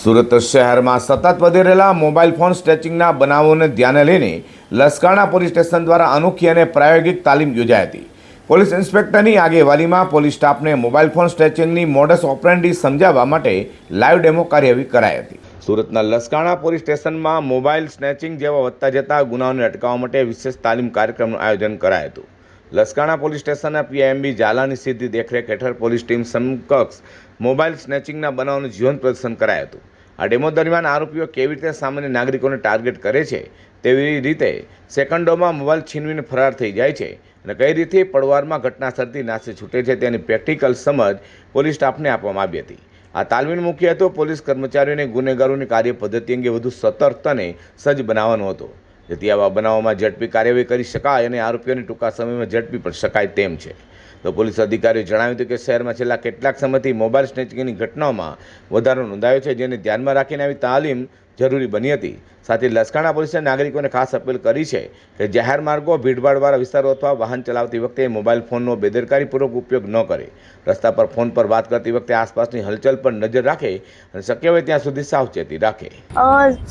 સુરત શહેરમાં સતત વધી રહેલા મોબાઈલ ફોન સ્નેચિંગના બનાવોને ધ્યાને લઈને લસકાણા પોલીસ સ્ટેશન દ્વારા અનોખી અને પ્રાયોગિક તાલીમ યોજાઈ હતી। પોલીસ ઇન્સ્પેક્ટરની આગેવાનીમાં પોલીસ સ્ટાફને મોબાઈલ ફોન સ્નેચિંગની મોડસ ઓપરેન્ડી સમજાવવા માટે લાઈવ ડેમો કાર્યવાહી કરાઈ હતી। સુરતના લસકાણા પોલીસ સ્ટેશનમાં મોબાઈલ સ્નેચિંગ જેવા વધતા જતા ગુનાઓને અટકાવવા માટે વિશેષ તાલીમ કાર્યક્રમનું આયોજન કરાયું હતું। લસકાણા પોલીસ સ્ટેશનના પીઆઈએમબી ઝાલાની સીધી દેખરેખ હેઠળ પોલીસ ટીમ સમકક્ષ મોબાઈલ સ્નેચિંગના બનાવનું જીવંત પ્રદર્શન કરાયું હતું। આ ડેમો દરમિયાન આરોપીઓ કેવી રીતે સામાન્ય નાગરિકોને ટાર્ગેટ કરે છે, તેવી રીતે સેકન્ડોમાં મોબાઈલ છીનવીને ફરાર થઈ જાય છે અને કઈ રીતે પડવારમાં ઘટના સ્થળથી નાસી છૂટે છે તેની પ્રેક્ટિકલ સમજ પોલીસ સ્ટાફને આપવામાં આવી હતી। આ તાલીમનો મુખ્ય હેતુ પોલીસ કર્મચારીઓને ગુનેગારોની કાર્ય પદ્ધતિ અંગે વધુ સતર્ક અને સજ્જ બનાવવાનો હતો, જેથી આવા બનાવોમાં ઝડપી કાર્યવાહી કરી શકાય અને આરોપીઓને ટૂંકા સમયમાં ઝડપી પણ શકાય તેમ છે। તો પોલીસ અધિકારીઓએ જણાવ્યું હતું કે શહેરમાં છેલ્લા કેટલાક સમયથી મોબાઈલ સ્નેચિંગની ઘટનાઓમાં વધારો નોંધાયો છે, જેને ધ્યાનમાં રાખીને આવી તાલીમ જરૂરી બની હતી। સાથે લસકાણા પોલીસે નાગરિકોને ખાસ અપીલ કરી છે કે જાહેર માર્ગો, ભીડભાડવાળા વિસ્તારો અથવા વાહન ચલાવતી વખતે મોબાઈલ ફોનનો બેદરકારીપૂર્વક ઉપયોગ ન કરે, રસ્તા પર ફોન પર વાત કરતી વખતે આસપાસની હલચલ પર નજર રાખે અને શક્ય હોય ત્યાં સુધી સાવચેતી રાખે।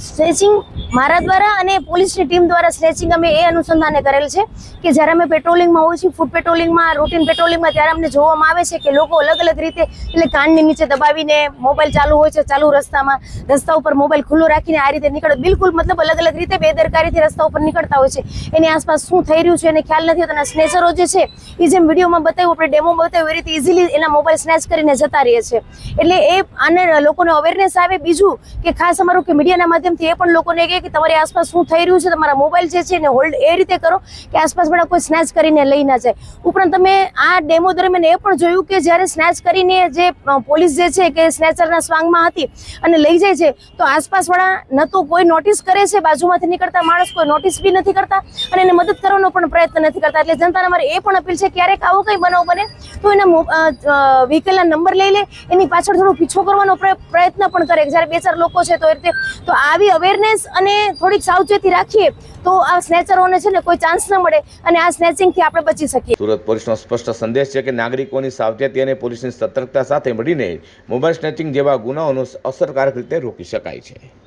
સ્નેચિંગ મારા દ્વારા અને પોલીસની ટીમ દ્વારા સ્નેચિંગ અમે એ અનુસંધાને કરેલ છે કે જ્યારે અમે પેટ્રોલિંગમાં હોઈએ છીએ, ફૂડ પેટ્રોલિંગમાં, રૂટીન પેટ્રોલિંગમાં, ત્યારે અમને જોવામાં આવે છે કે લોકો અલગ અલગ રીતે એટલે કાનની નીચે દબાવીને મોબાઈલ ચાલુ હોય છે, ચાલુ રસ્તા ઉપર મોબાઈલ ખુલ્લો રાખીને આ રીતે નીકળે, બિલકુલ મતલબ અલગ અલગ રીતે બેદરકારીથી રસ્તા ઉપર નીકળતા હોય છે। એની આસપાસ શું થઈ રહ્યું છે એને ખ્યાલ નથી હોતો। સ્નેચરો જે છે એ જેમ વિડીયોમાં બતાવ્યું, આપણે ડેમોમાં બતાવ્યું, એ રીતે ઇઝીલી એના મોબાઈલ સ્નેચ કરીને જતા રહીએ છે। એટલે એ આને લોકોને અવેરનેસ આવે। બીજું કે ખાસ અમારું કે મીડિયાના માધ્યમથી એ પણ લોકોને કહે કે તમારી આસપાસ શું થઈ રહ્યું છે, તમારા મોબાઈલ જે છે એને હોલ્ડ એ રીતે કરો કે આસપાસ વાળા કોઈ સ્નેચ કરીને લઈ ના જાય। ઉપરાંત તમે આ ડેમો દરમિયાન એ પણ જોયું કે જ્યારે સ્નેચ કરીને જે પોલીસ જે છે કે સ્નેચરના સ્વાંગમાં હતી અને લઈ જાય છે, તો આસપાસ વાળા ન તો કોઈ નોટિસ કરે છે, બાજુમાંથી નીકળતા માણસ કોઈ નોટિસ બી નથી કરતા અને એને મદદ કરવાનો પણ પ્રયત્ન નથી કરતા। એટલે જનતાને મારે એ પણ અપીલ છે ક્યારેક આવો કંઈ બનાવ બને તો એના વ્હીકલના નંબર લઈ લે, એની પાછળ થોડો પીછો કરવાનો પ્રયત્ન પણ કરે। જ્યારે બે ચાર લોકો છે તો એ રીતે તો આવી અવેરનેસ અને થોડીક સાવચેતી રાખીએ તો આ સ્નેચરોને છે ને કોઈ ચાન્સ ન મળે અને આ સ્નેચિંગથી આપણે બચી શકીએ। સુરત પોલીસનો સ્પષ્ટ સંદેશ છે કે નાગરિકોની સાવચેતી અને પોલીસની સતર્કતા સાથે મળીને મોબાઈલ સ્નેચિંગ જેવા ગુનાઓનો અસરકારક રીતે રોકી શકાય છે।